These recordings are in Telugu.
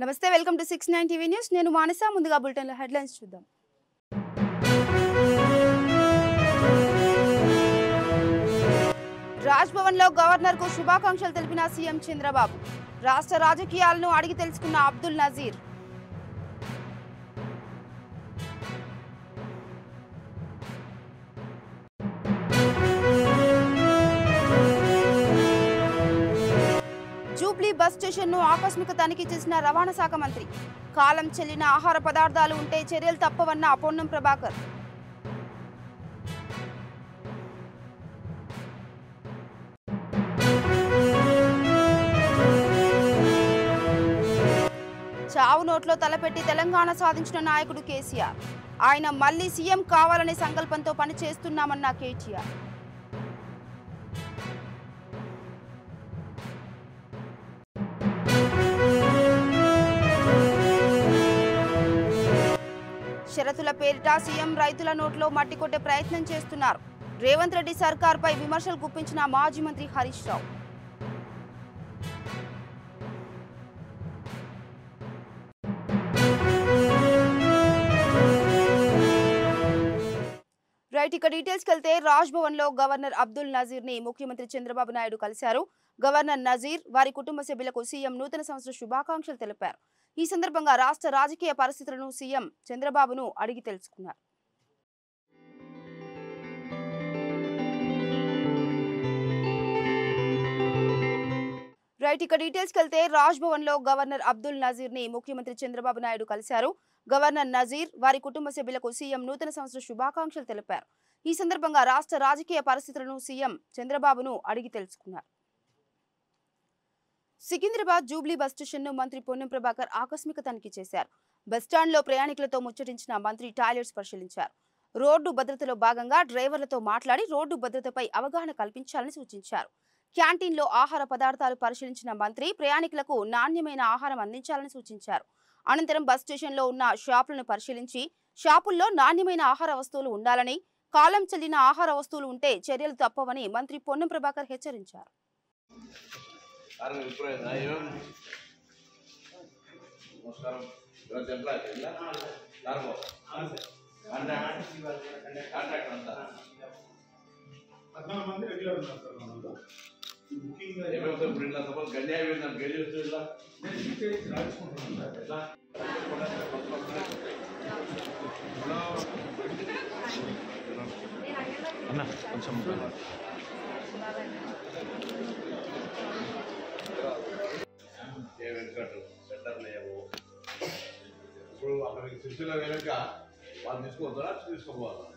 నమస్తే వెల్కమ్ టు 69 టీవీ న్యూస్ నేను మానస ముందుగా బులెటిన్ లో హెడ్లైన్స్ చూద్దాం రాజ్భవన్ లో గవర్నర్ కు శుభాకాంక్షలు తెలిపిన సీఎం చంద్రబాబు రాష్ట్ర రాజకీయాలను అడిగి తెలుసుకున్న Abdul Nazeer Jubilee bus station ను ఆకస్మిక తనిఖీ చేసిన రవాణా శాఖ మంత్రి కాలం చెల్లిన ఆహార పదార్థాలు ఉంటే చర్యలు తప్పవన్న పొన్నం ప్రభాకర్ చావు నోట్లో తలపెట్టి తెలంగాణ సాధించిన నాయకుడు కేసీఆర్ ఆయన మళ్లీ సీఎం కావాలనే సంకల్పంతో పనిచేస్తున్నామన్న కేటీఆర్ షరతుల పేరిట సీఎం రైతుల నోట్లో మట్టి కొట్టే ప్రయత్నం చేస్తున్నారు రేవంత్ రెడ్డి సర్కార్పై విమర్శలు గుప్పించిన మాజీ మంత్రి హరీష్ రావు రైట్ ఇక డీటెయిల్స్ కెళ్తే రాజ్భవన్ లో గవర్నర్ అబ్దుల్ నజీర్ ని ముఖ్యమంత్రి చంద్రబాబు నాయుడు కలిశారు గవర్నర్ నజీర్ వారి కుటుంబ సభ్యులకు సీఎం నూతన సంవత్సర శుభాకాంక్షలు తెలిపారు ఈ సందర్భంగా రాష్ట్ర రాజకీయ పరిస్థితులను సీఎం చంద్రబాబును అడిగి తెలుసుకున్నారు రైట్ ఇక డీటెయిల్స్ కెళ్తే రాజ్భవన్ లో గవర్నర్ అబ్దుల్ నజీర్ ని ముఖ్యమంత్రి చంద్రబాబు నాయుడు కలిశారు గవర్నర్ నజీర్ వారి కుటుంబ సభ్యులకు సీఎం నూతన సంవత్సర శుభాకాంక్షలు తెలిపారు ఈ సందర్భంగా రాష్ట్ర రాజకీయ పరిస్థితులను సీఎం చంద్రబాబును అడిగి తెలుసుకున్నారు సికింద్రాబాద్ జూబ్లీ బస్ స్టేషన్ ను మంత్రి పొన్నం ప్రభాకర్ ఆకస్మిక తనిఖీ చేశారు బస్టాండ్ లో ప్రయాణికులతో ముచ్చటించిన మంత్రి టాయిలెట్స్ పరిశీలించారు రోడ్డు భద్రతలో భాగంగా డ్రైవర్లతో మాట్లాడి రోడ్డు భద్రతపై అవగాహన కల్పించాలని సూచించారు క్యాంటీన్ లో ఆహార పదార్థాలు పరిశీలించిన మంత్రి ప్రయాణికులకు నాణ్యమైన ఆహారం అందించాలని సూచించారు అనంతరం బస్ స్టేషన్ లో ఉన్న షాపులను పరిశీలించి షాపుల్లో నాణ్యమైన ఆహార వస్తువులు ఉండాలని కాలం చెల్లిన ఆహార వస్తువులు ఉంటే చర్యలు తప్పవని మంత్రి పొన్నం ప్రభాకర్ హెచ్చరించారు ఇప్పుడు అక్కడికి సిరిసిల్ల వెళ్ళాక వాళ్ళు తీసుకోవద్దా తీసుకోపోవాలా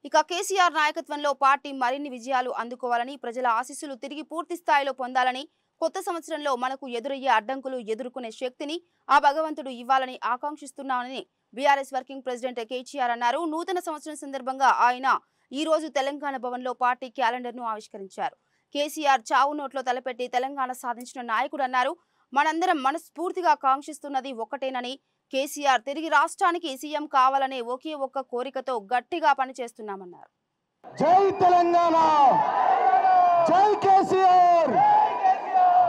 ఇక కేసీఆర్ నాయకత్వంలో పార్టీ మరిన్ని విజయాలు అందుకోవాలని ప్రజల ఆశీస్సులు తిరిగి పూర్తి స్థాయిలో పొందాలని కొత్త సంవత్సరంలో మనకు ఎదురయ్యే అడ్డంకులు ఎదుర్కొనే శక్తిని ఆ భగవంతుడు ఇవ్వాలని ఆకాంక్షిస్తున్నానని బీఆర్ఎస్ వర్కింగ్ ప్రెసిడెంట్ కేటీఆర్ అన్నారు నూతన సంవత్సరం సందర్భంగా ఆయన ఈ రోజు తెలంగాణ భవన్ లో పార్టీ క్యాలెండర్ ను ఆవిష్కరించారు కేసీఆర్ చావు నోట్లో తలపెట్టి తెలంగాణ సాధించిన నాయకుడు అన్నారు మనందరం మనస్ఫూర్తిగా కాంక్షిస్తున్నది ఒక్కటేనని కేసీఆర్ తిరిగి రాష్ట్రానికి సీఎం కావాలనే ఒకే ఒక్క కోరికతో గట్టిగా పనిచేస్తున్నామన్నారు జై తెలంగాణ జై కేసీఆర్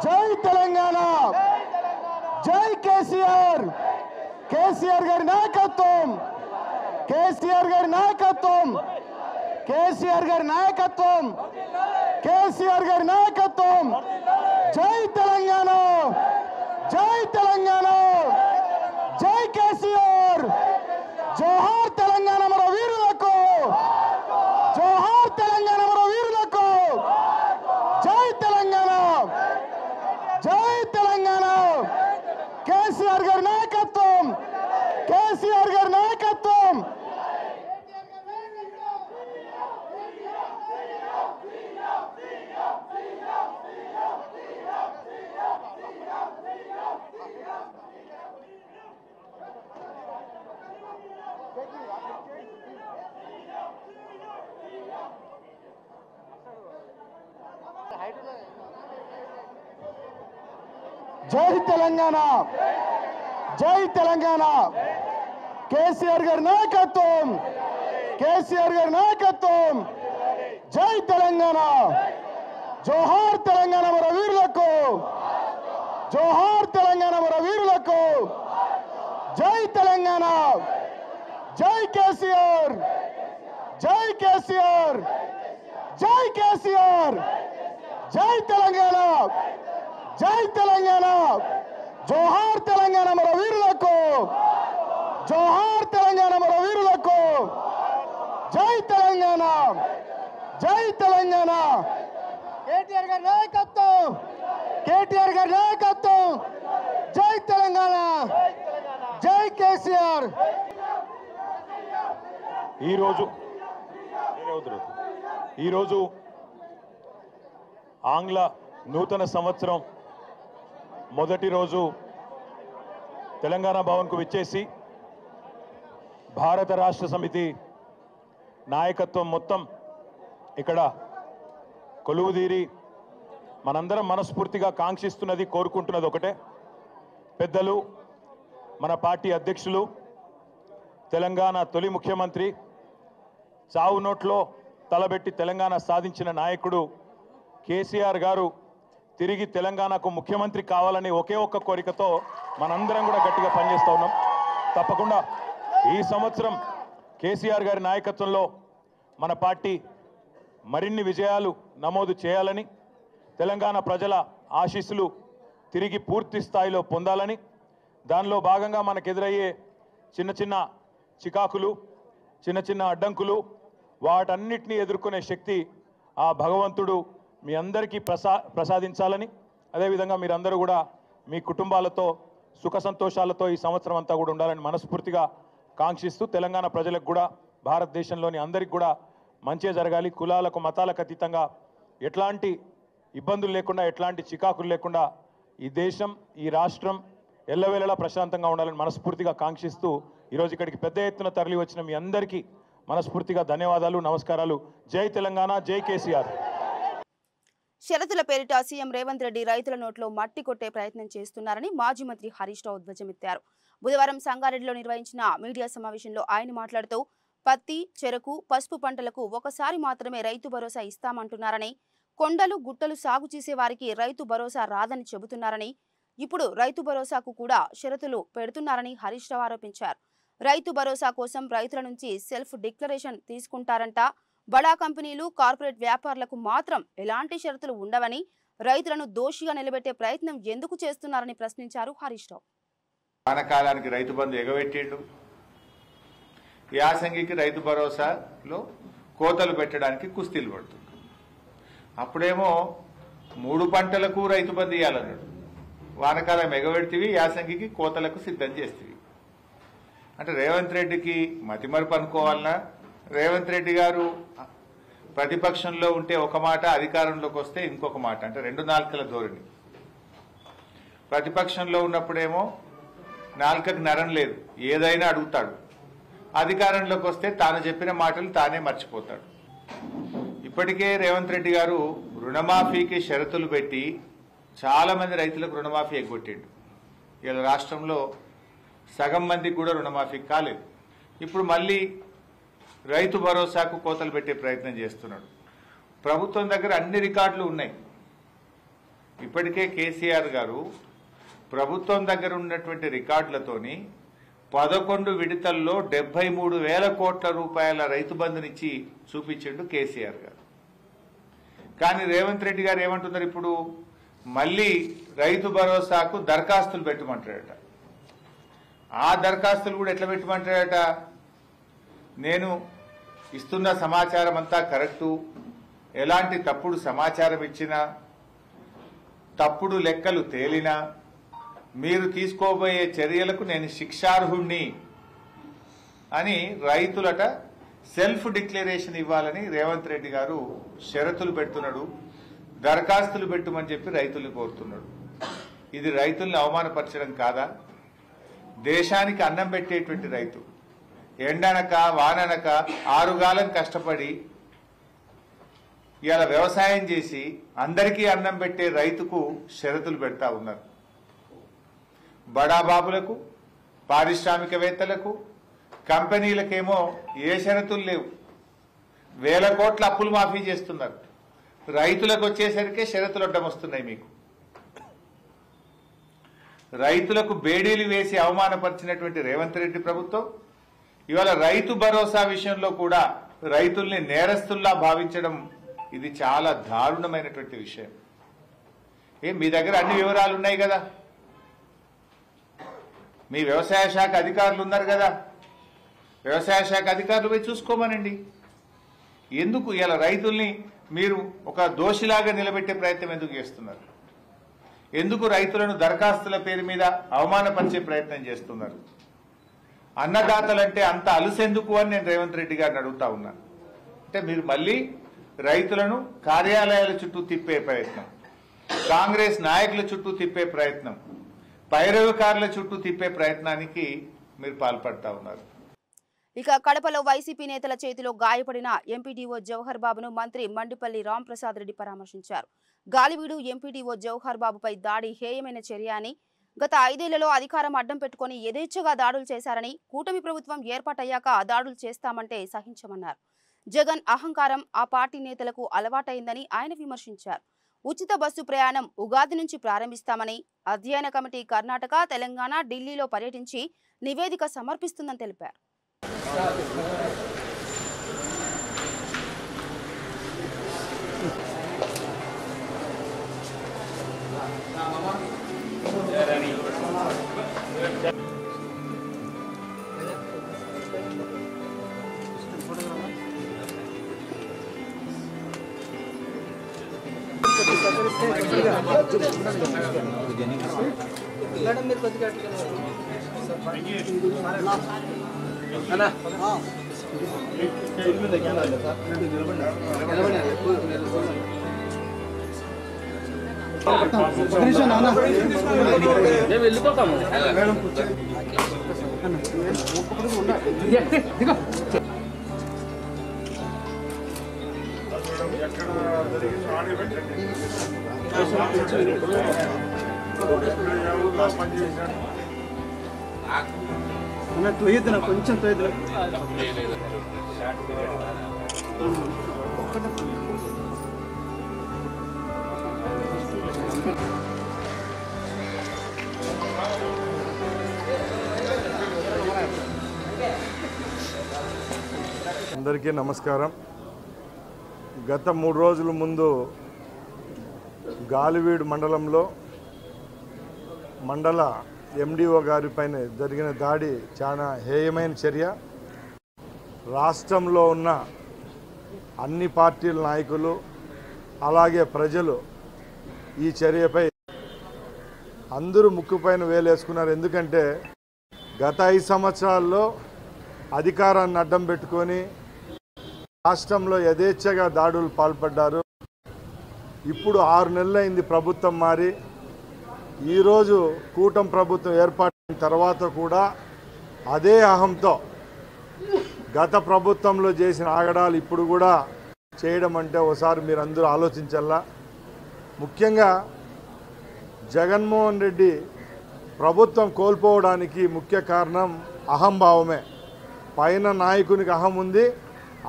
జై తెలంగాణ జై కేసీఆర్ కేసీఆర్ గారి నాయకత్వం కేసీఆర్ గారి నాయకత్వం కేసీఆర్ గారి నాయకత్వం కేసీఆర్ గారి నాయకత్వం జై తెలంగాణ జై తెలంగాణ జై కేసీఆర్ జోహార్ తెలంగాణ మన వీరులకు జోహార్ తెలంగాణ మన వీరులకు జై తెలంగాణ జై కేసీఆర్ గారి నాయకత్వం, కేసీఆర్ గారి నాయకత్వం. జై తెలంగాణ, జై తెలంగాణ. కేసీఆర్ గారి నాయకత్వం, కేసీఆర్ గారి నాయకత్వం. జై తెలంగాణ. జోహార్ తెలంగాణ మన వీరులకు, జోహార్ తెలంగాణ మన వీరులకు. జై తెలంగాణ, జై కేసీఆర్, జై కేసీఆర్, జై కేసీఆర్. జై తెలంగాణ, జై తెలంగాణ. జోహార్ తెలంగాణ మన వీరులకు, జోహార్ తెలంగాణ మన వీరులకు. జై తెలంగాణ, జై తెలంగాణ. కేటీఆర్ గారి నాయకత్వం, కేటీఆర్ గారి నాయకత్వం. జై తెలంగాణ, జై కేసీఆర్. ఈరోజు ఆంగ్ల నూతన సంవత్సరం మొదటి రోజు తెలంగాణ భవన్కు విచ్చేసి భారత రాష్ట్ర సమితి నాయకత్వం మొత్తం ఇక్కడ కొలువుదీరి మనందరం మనస్ఫూర్తిగా కాంక్షిస్తున్నది, కోరుకుంటున్నది ఒకటే. పెద్దలు, మన పార్టీ అధ్యక్షులు, తెలంగాణ తొలి ముఖ్యమంత్రి, చావు నోట్లో తలబెట్టి తెలంగాణ సాధించిన నాయకుడు కేసీఆర్ గారు తిరిగి తెలంగాణకు ముఖ్యమంత్రి కావాలని ఒకే ఒక్క కోరికతో మనందరం కూడా గట్టిగా పనిచేస్తూ ఉన్నాం. తప్పకుండా ఈ సంవత్సరం కేసీఆర్ గారి నాయకత్వంలో మన పార్టీ మరిన్ని విజయాలు నమోదు చేయాలని, తెలంగాణ ప్రజల ఆశీస్సులు తిరిగి పూర్తి స్థాయిలో పొందాలని, దానిలో భాగంగా మనకు ఎదురయ్యే చిన్న చిన్న చికాకులు, చిన్న చిన్న అడ్డంకులు, వాటన్నిటినీ ఎదుర్కొనే శక్తి ఆ భగవంతుడు మీ అందరికీ ప్రసాదించాలని, అదేవిధంగా మీరందరూ కూడా మీ కుటుంబాలతో సుఖ సంతోషాలతో ఈ సంవత్సరం అంతా కూడా ఉండాలని మనస్ఫూర్తిగా కాంక్షిస్తూ, తెలంగాణ ప్రజలకు కూడా భారతదేశంలోని అందరికి కూడా మంచిగా జరగాలి, కులాలకు మతాలకు అతీతంగా ఎట్లాంటి ఇబ్బందులు లేకుండా, ఎట్లాంటి చికాకులు లేకుండా ఈ దేశం, ఈ రాష్ట్రం ఎల్లవేళలా ప్రశాంతంగా ఉండాలని మనస్ఫూర్తిగా కాంక్షిస్తూ ఈరోజు ఇక్కడికి పెద్ద ఎత్తున తరలి వచ్చిన మీ అందరికీ మనస్ఫూర్తిగా ధన్యవాదాలు, నమస్కారాలు. జై తెలంగాణ, జై కేసీఆర్. షరతుల పేరిట సీఎం రేవంత్ రెడ్డి రైతుల నోట్లో మట్టి కొట్టే ప్రయత్నం చేస్తున్నారని మాజీ మంత్రి హరీష్ రావు ధ్వజమెత్తారు. బుధవారం సంగారెడ్డిలో నిర్వహించిన మీడియా సమావేశంలో ఆయన మాట్లాడుతూ పత్తి, చెరకు, పసుపు పంటలకు ఒకసారి మాత్రమే రైతు భరోసా ఇస్తామంటున్నారని, కొండలు గుట్టలు సాగు చేసే వారికి రైతు భరోసా రాదని చెబుతున్నారని, ఇప్పుడు రైతు భరోసాకు కూడా షరతులు పెడుతున్నారని హరీష్ రావు ఆరోపించారు. రైతు భరోసా కోసం రైతుల నుంచి సెల్ఫ్ డిక్లరేషన్ తీసుకుంటారంట. బడా కంపెనీలు, కార్పొరేట్ వ్యాపారులకు మాత్రం ఎలాంటి షరతులు ఉండవని, రైతులను దోషిగా నిలబెట్టే ప్రయత్నం ఎందుకు చేస్తున్నారని ప్రశ్నించారు హరీష్ రావు. వానకాలానికి రైతు బంధు ఎగబెట్టిండు, యాసంగికి రైతు భరోసాలో కోతలు పెట్టడానికి కుస్తీలు పడుతుంది. అప్పుడేమో 3 పంటలకు రైతు బంధు ఇవ్వాలన్నాడు, వానకాలం ఎగబెడితివి, యాసంగికి కోతలకు సిద్ధం చేస్తేవి. అంటే రేవంత్ రెడ్డికి మతిమరుపు అనుకోవాలన్నా, రేవంత్ రెడ్డి గారు ప్రతిపక్షంలో ఉంటే ఒక మాట, అధికారంలోకి వస్తే ఇంకొక మాట, అంటే 2 నాలుకల ధోరణి. ప్రతిపక్షంలో ఉన్నప్పుడేమో నాలుకకు నరం లేదు, ఏదైనా అడుగుతాడు. అధికారంలోకి వస్తే తాను చెప్పిన మాటలు తానే మర్చిపోతాడు. ఇప్పటికే రేవంత్ రెడ్డి గారు రుణమాఫీకి షరతులు పెట్టి చాలా మంది రైతులకు రుణమాఫీ ఎగ్గొట్టిండు. ఇలా రాష్ట్రంలో సగం మందికి కూడా రుణమాఫీ కాలేదు. ఇప్పుడు మళ్ళీ రైతు భరోసాకు కోతలు పెట్టే ప్రయత్నం చేస్తున్నాడు. ప్రభుత్వం దగ్గర అన్ని రికార్డులు ఉన్నాయి. ఇప్పటికే కేసీఆర్ గారు ప్రభుత్వం దగ్గర ఉన్నటువంటి రికార్డులతోని 11 విడతల్లో 73,000 కోట్ల రూపాయల రైతు బంధునిచ్చి చూపించిండు కేసీఆర్ గారు. కానీ రేవంత్ రెడ్డి గారు ఏమంటున్నారు, ఇప్పుడు మళ్ళీ రైతు భరోసాకు దరఖాస్తులు పెట్టమంటాడట. ఆ దరఖాస్తులు కూడా ఎట్లా పెట్టమంటాడట, నేను ఇస్తున్న సమాచారం అంతా కరెక్టు, ఎలాంటి తప్పుడు సమాచారం ఇచ్చినా, తప్పుడు లెక్కలు తేలినా, మీరు తీసుకోబోయే చర్యలకు నేను శిక్షార్హుణ్ణి అని రైతులట సెల్ఫ్ డిక్లరేషన్ ఇవ్వాలని రేవంత్ రెడ్డి గారు షరతులు పెడుతున్నాడు, దరఖాస్తులు పెట్టమని చెప్పి రైతుల్ని కోరుతున్నాడు. ఇది రైతుల్ని అవమానపరచడం కాదా? దేశానికి అన్నం పెట్టేటువంటి రైతు ఎండనక వాననక ఆరుగాలం కష్టపడి ఇవాళ వ్యవసాయం చేసి అందరికీ అన్నం పెట్టే రైతుకు షరతులు పెడతా ఉన్నారు. బడాబాబులకు, పారిశ్రామికవేత్తలకు, కంపెనీలకేమో ఏ షరతులు లేవు, వేల కోట్ల అప్పులు మాఫీ చేస్తున్నారు. రైతులకు వచ్చేసరికి షరతులు అడ్డం వస్తున్నాయి. మీకు రైతులకు బేడీలు వేసి అవమానపరిచినటువంటి రేవంత్ రెడ్డి ప్రభుత్వం ఇవాళ రైతు భరోసా విషయంలో కూడా రైతుల్ని నేరస్తుల్లా భావించడం ఇది చాలా దారుణమైనటువంటి విషయం. మీ దగ్గర అన్ని వివరాలు ఉన్నాయి కదా, మీ వ్యవసాయ శాఖ అధికారులు ఉన్నారు కదా, వ్యవసాయ శాఖ అధికారులు పోయి చూసుకోమనండి. ఎందుకు ఇలా రైతుల్ని మీరు ఒక దోషిలాగా నిలబెట్టే ప్రయత్నం ఎందుకు చేస్తున్నారు? ఎందుకు రైతులను దరఖాస్తుల పేరు మీద అవమానపరిచే ప్రయత్నం చేస్తున్నారు? అన్నదాతలంటే అంత అలుసెందుకు అని నేను రేవంత్ రెడ్డి గారిని అడుగుతా ఉన్నాను. అంటే మీరు మళ్ళీ రైతులను కార్యాలయాల చుట్టూ తిప్పే ప్రయత్నం, కాంగ్రెస్ నాయకుల చుట్టూ తిప్పే ప్రయత్నం, పైరవికారుల చుట్టూ తిప్పే ప్రయత్నానికి మీరు పాల్పడతా ఉన్నారు. ఇక కడపలో వైసీపీ నేతల చేతిలో గాయపడిన ఎంపీడీఓ జవహర్ బాబును మంత్రి మండిపల్లి రాంప్రసాద్ రెడ్డి పరామర్శించారు. గాలివీడు ఎంపీడీఓ జవహర్ బాబుపై దాడి హేయమైన చర్య అని, గత 5 ఏళ్లలో అధికారం అడ్డం పెట్టుకుని యథేచ్ఛగా దాడులు చేశారని, కూటమి ప్రభుత్వం ఏర్పాటయ్యాక దాడులు చేస్తామంటే సహించమన్నారు. జగన్ అహంకారం ఆ పార్టీ నేతలకు అలవాటైందని ఆయన విమర్శించారు. ఉచిత బస్సు ప్రయాణం ఉగాది నుంచి ప్రారంభిస్తామని, అధ్యయన కమిటీ కర్ణాటక, తెలంగాణ, ఢిల్లీలో పర్యటించి నివేదిక సమర్పిస్తుందని తెలిపారు. కొంచెం అందరికీ నమస్కారం. గత 3 రోజుల ముందు గాలివీడు మండలంలో మండల ఎండిఓ గారిపైన జరిగిన దాడి చాలా హేయమైన చర్య. రాష్ట్రంలో ఉన్న అన్ని పార్టీల నాయకులు అలాగే ప్రజలు ఈ చర్యపై అందరూ ముక్కుపైన వేలేసుకున్నారు. ఎందుకంటే గత 5 సంవత్సరాల్లో అధికారాన్ని అడ్డం పెట్టుకొని రాష్ట్రంలో యథేచ్ఛగా దాడులు పాల్పడ్డారు. ఇప్పుడు 6 నెలలైంది ప్రభుత్వం మారి. ఈరోజు కూటమి ప్రభుత్వం ఏర్పాటైన తర్వాత కూడా అదే అహంతో గత ప్రభుత్వంలో చేసిన ఆగడాలు ఇప్పుడు కూడా చేయడం అంటే ఒకసారి మీరు అందరూ ఆలోచించాలా. ముఖ్యంగా జగన్మోహన్ రెడ్డి ప్రభుత్వం కోల్పోవడానికి ముఖ్య కారణం అహంభావమే. పైన నాయకునికి అహం ఉంది,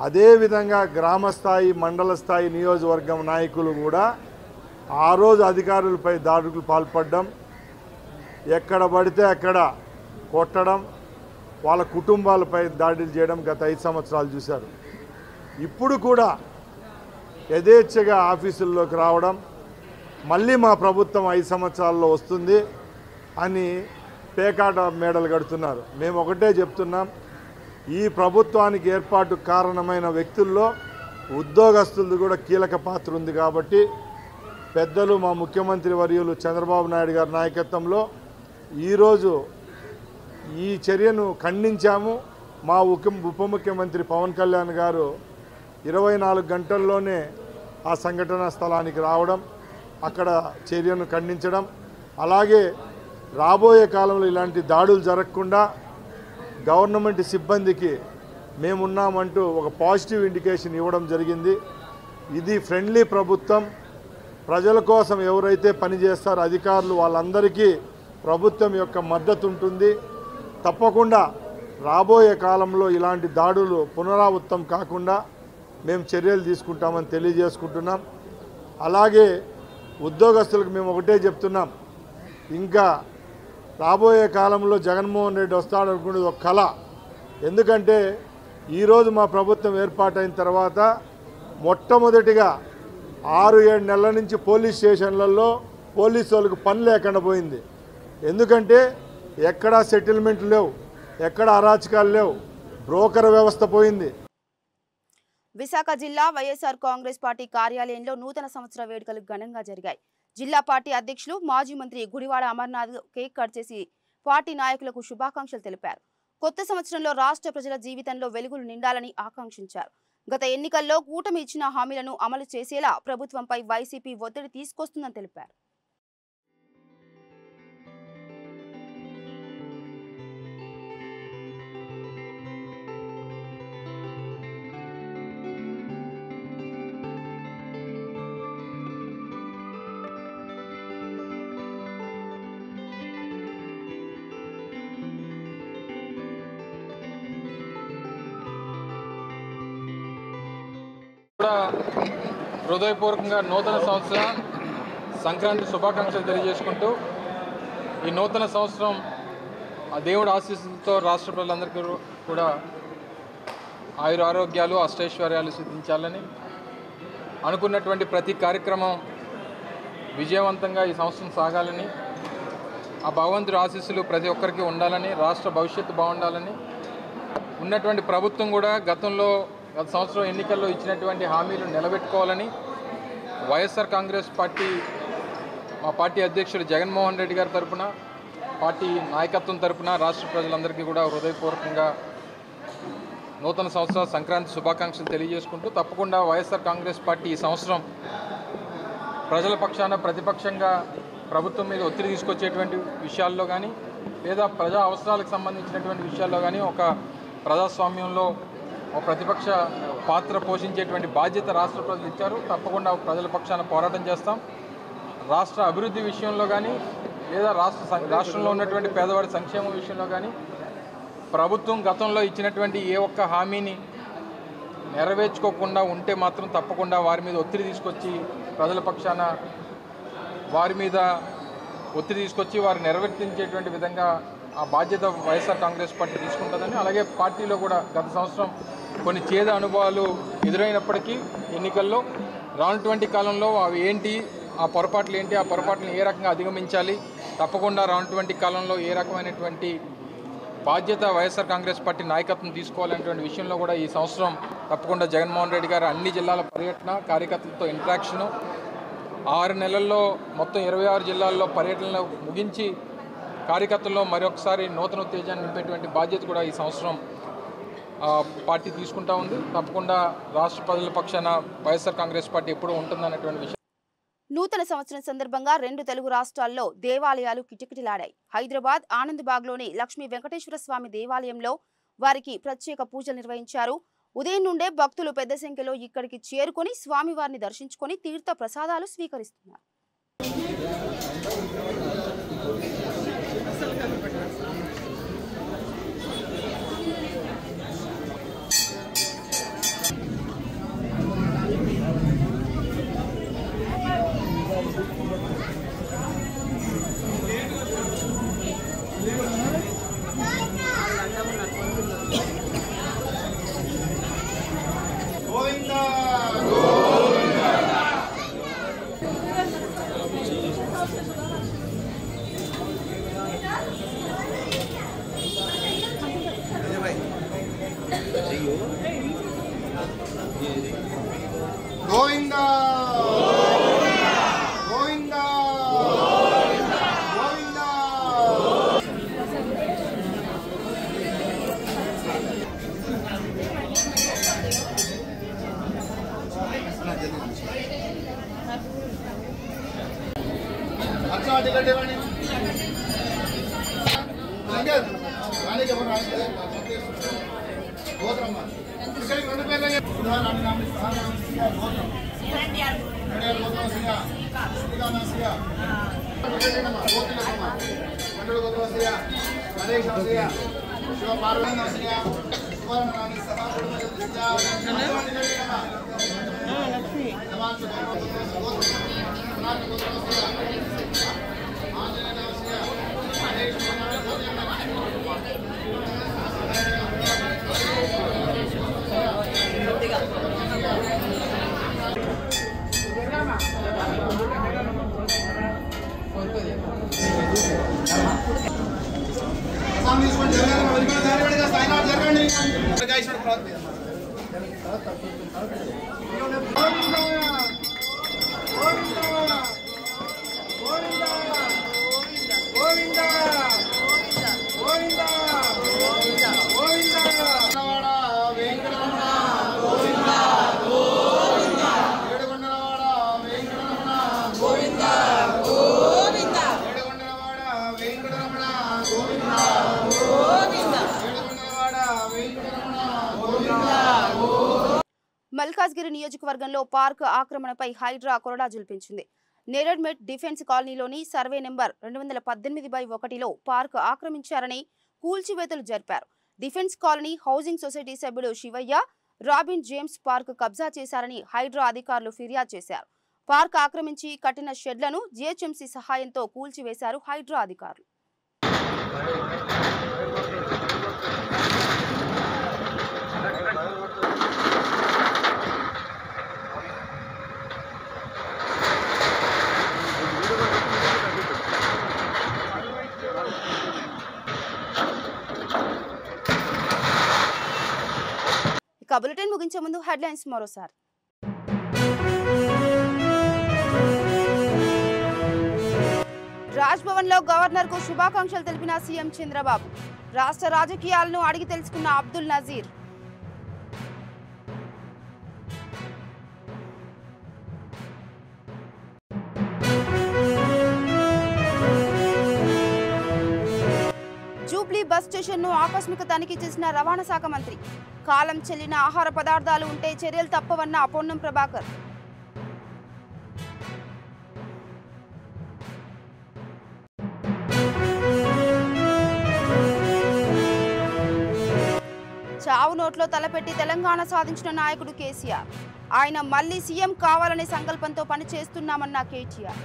అదేవిధంగా గ్రామస్థాయి, మండల స్థాయి, నియోజకవర్గం నాయకులు కూడా ఆ రోజు అధికారులపై దాడులకు పాల్పడడం, ఎక్కడ పడితే అక్కడ కొట్టడం, వాళ్ళ కుటుంబాలపై దాడులు చేయడం గత 5 సంవత్సరాలు చూశారు. ఇప్పుడు కూడా యథేచ్ఛగా ఆఫీసుల్లోకి రావడం, మళ్ళీ మా ప్రభుత్వం 5 సంవత్సరాల్లో వస్తుంది అని పేకాట మేడలు కడుతున్నారు. మేము ఒకటే చెప్తున్నాం, ఈ ప్రభుత్వానికి ఏర్పాటు కారణమైన వ్యక్తుల్లో ఉద్యోగస్తులది కూడా కీలక పాత్ర ఉంది. కాబట్టి పెద్దలు మా ముఖ్యమంత్రి వర్యులు చంద్రబాబు నాయుడు గారి నాయకత్వంలో ఈరోజు ఈ చర్యను ఖండించాము. మా ఉప ముఖ్యమంత్రి పవన్ కళ్యాణ్ గారు 24 గంటల్లోనే ఆ సంఘటనా స్థలానికి రావడం, అక్కడ చర్యను ఖండించడం, అలాగే రాబోయే కాలంలో ఇలాంటి దాడులు జరగకుండా గవర్నమెంట్ సిబ్బందికి మేమున్నామంటూ ఒక పాజిటివ్ ఇండికేషన్ ఇవ్వడం జరిగింది. ఇది ఫ్రెండ్లీ ప్రభుత్వం. ప్రజల కోసం ఎవరైతే పనిచేస్తారో అధికారులు వాళ్ళందరికీ ప్రభుత్వం యొక్క మద్దతు ఉంటుంది. తప్పకుండా రాబోయే కాలంలో ఇలాంటి దాడులు పునరావృతం కాకుండా మేము చర్యలు తీసుకుంటామని తెలియజేసుకుంటున్నాం. అలాగే ఉద్యోగస్తులకు మేము ఒకటే చెప్తున్నాం, ఇంకా రాబోయే కాలంలో జగన్మోహన్ రెడ్డి వస్తాడనుకునేది ఒక కళ. ఎందుకంటే ఈరోజు మా ప్రభుత్వం ఏర్పాటైన తర్వాత మొట్టమొదటిగా 6-7 నెలల నుంచి పోలీస్ స్టేషన్లలో పోలీసు వాళ్ళకు పని లేకుండా పోయింది. ఎందుకంటే ఎక్కడా సెటిల్మెంట్ లేవు, ఎక్కడ అరాచకాలు లేవు, బ్రోకర్ వ్యవస్థ పోయింది. విశాఖ జిల్లా వైఎస్ఆర్ కాంగ్రెస్ పార్టీ కార్యాలయంలో నూతన సంవత్సర వేడుకలు ఘనంగా జరిగాయి. జిల్లా పార్టీ అధ్యక్షులు మాజీ మంత్రి గుడివాడ అమర్నాథ్ కేక్ కట్ చేసి పార్టీ నాయకులకు శుభాకాంక్షలు తెలిపారు. కొత్త సంవత్సరంలో రాష్ట్ర ప్రజల జీవితంలో వెలుగులు నిండాలని ఆకాంక్షించారు. గత ఎన్నికల్లో కూటమి ఇచ్చిన హామీలను అమలు చేసేలా ప్రభుత్వంపై వైసీపీ ఒత్తిడి తీసుకొస్తుందని తెలిపారు. హృదయపూర్వకంగా నూతన సంవత్సర సంక్రాంతి శుభాకాంక్షలు తెలియజేసుకుంటూ ఈ నూతన సంవత్సరం ఆ దేవుడి ఆశీస్సులతో రాష్ట్ర ప్రజలందరికీ కూడా ఆయురారోగ్యాలు అష్టైశ్వర్యాలు సిద్ధించాలని, అనుకున్నటువంటి ప్రతి కార్యక్రమం విజయవంతంగా ఈ సంవత్సరం సాగాలని, ఆ భగవంతుడి ఆశీస్సులు ప్రతి ఒక్కరికి ఉండాలని, రాష్ట్ర భవిష్యత్తు బాగుండాలని, ఉన్నటువంటి ప్రభుత్వం కూడా గత సంవత్సరం ఎన్నికల్లో ఇచ్చినటువంటి హామీలు నిలబెట్టుకోవాలని వైఎస్ఆర్ కాంగ్రెస్ పార్టీ మా పార్టీ అధ్యక్షుడు జగన్మోహన్ రెడ్డి గారి తరఫున, పార్టీ నాయకత్వం తరఫున రాష్ట్ర ప్రజలందరికీ కూడా హృదయపూర్వకంగా నూతన సంవత్సర సంక్రాంతి శుభాకాంక్షలు తెలియజేసుకుంటూ, తప్పకుండా వైఎస్ఆర్ కాంగ్రెస్ పార్టీ ఈ సంవత్సరం ప్రజల పక్షాన ప్రతిపక్షంగా ప్రభుత్వం మీద ఒత్తిడి తీసుకొచ్చేటువంటి విషయాల్లో కానీ, లేదా ప్రజా అవసరాలకు సంబంధించినటువంటి విషయాల్లో కానీ ఒక ప్రజాస్వామ్యంలో ఒక ప్రతిపక్ష పాత్ర పోషించేటువంటి బాధ్యత రాష్ట్ర ప్రజలు ఇచ్చారు. తప్పకుండా ప్రజల పక్షాన పోరాటం చేస్తాం. రాష్ట్ర అభివృద్ధి విషయంలో కానీ, లేదా రాష్ట్రంలో ఉన్నటువంటి పేదవాడి సంక్షేమం విషయంలో కానీ ప్రభుత్వం గతంలో ఇచ్చినటువంటి ఏ ఒక్క హామీని నెరవేర్చుకోకుండా ఉంటే మాత్రం తప్పకుండా వారి మీద ఒత్తిడి తీసుకొచ్చి ప్రజల పక్షాన వారి మీద ఒత్తిడి తీసుకొచ్చి వారు నెరవేర్తించేటువంటి విధంగా ఆ బాధ్యత వైఎస్ఆర్ కాంగ్రెస్ పార్టీ తీసుకుంటుందని, అలాగే పార్టీలో కూడా గత సంవత్సరం కొన్ని చేదు అనుభవాలు ఎదురైనప్పటికీ ఎన్నికల్లో రానుటువంటి కాలంలో అవి ఏంటి, ఆ పొరపాట్లు ఏంటి, ఆ పొరపాట్లను ఏ రకంగా అధిగమించాలి, తప్పకుండా రానుటువంటి కాలంలో ఏ రకమైనటువంటి బాధ్యత వైఎస్ఆర్ కాంగ్రెస్ పార్టీ నాయకత్వం తీసుకోవాలనేటువంటి విషయంలో కూడా ఈ సంవత్సరం తప్పకుండా జగన్మోహన్ రెడ్డి గారు అన్ని జిల్లాల పర్యటన, కార్యకర్తలతో ఇంటరాక్షను, 6 నెలల్లో మొత్తం 26 జిల్లాల్లో పర్యటనలు ముగించి కార్యకర్తల్లో మరొకసారి నూతన ఉత్తేజాన్ని నింపేటువంటి బాధ్యత కూడా ఈ సంవత్సరం పార్టీ తీసుకుంటా ఉంది. తప్పకుండా రాష్ట్ర ప్రజల పక్షాన వైఎస్ఆర్ కాంగ్రెస్ పార్టీ ఎప్పుడూ ఉంటుందనేటువంటి విషయం. నూతన సంవత్సరం సందర్భంగా 2 తెలుగు రాష్ట్రాల్లో దేవాలయాలు కిటకిటలాడాయి. హైదరాబాద్ ఆనందబాగ్లోని లక్ష్మీ వెంకటేశ్వర స్వామి దేవాలయంలో వారికి ప్రత్యేక పూజలు నిర్వహించారు. ఉదయం నుండే భక్తులు పెద్ద సంఖ్యలో ఇక్కడికి చేరుకొని స్వామివారిని దర్శించుకొని తీర్థ ప్రసాదాలు స్వీకరిస్తున్నారు. మల్కాజ్గిరి నియోజకవర్గంలో పార్క్ ఆక్రమణపై హైడ్రా కొరడా జుల్పించింది. నేరెడ్మెట్ డిఫెన్స్ కాలనీలోని సర్వే నెంబర్ 218/1లో పార్క్ ఆక్రమించారని కూల్చివేతలు జరిపారు. డిఫెన్స్ కాలనీ హౌసింగ్ సొసైటీ సభ్యుడు శివయ్య, రాబిన్ జేమ్స్ పార్క్ కబ్జా చేశారని హైడ్రా అధికారులు ఫిర్యాదు చేశారు. పార్క్ ఆక్రమించి కట్టిన షెడ్లను జీహెచ్ఎంసీ సహాయంతో కూల్చివేశారు హైడ్రా అధికారులు. ఇక బులెటిన్ ముగించే ముందు హెడ్లైన్స్ మరోసారి. రాజ్భవన్ లో గవర్నర్ కు శుభాకాంక్షలు తెలిపిన సీఎం చంద్రబాబు. రాష్ట్ర రాజకీయాలను అడిగి తెలుసుకున్న Abdul Nazeer. Jubilee bus station ను ఆకస్మిక తనిఖీ చేసిన రవాణా శాఖ మంత్రి. కాలం చెల్లిన ఆహార పదార్థాలు ఉంటే చర్యలు తప్పవన్న పొన్నం ప్రభాకర్. చావు నోట్లో తలపెట్టి తెలంగాణ సాధించిన నాయకుడు కేసీఆర్. ఆయన మళ్లీ సీఎం కావాలనే సంకల్పంతో పనిచేస్తున్నామన్న కేటీఆర్.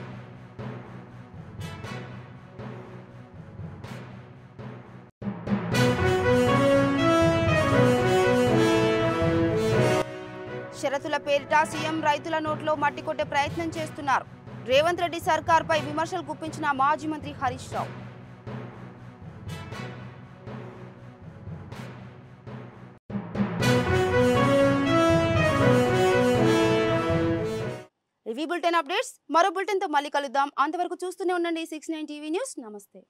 షరతుల పేరిట సీఎం రైతుల నోట్లో మట్టి కొట్టే ప్రయత్నం చేస్తున్నారు. రేవంత్ రెడ్డి సర్కార్పై విమర్శలు గుప్పించిన మాజీ మంత్రి హరీష్ రావు. ఇవి బులెటిన్ అప్డేట్స్. మరో బులెటిన్ తో మళ్ళీ కలుద్దాం. అంతవరకు చూస్తూనే ఉండండి 69 టీవీ న్యూస్. నమస్తే.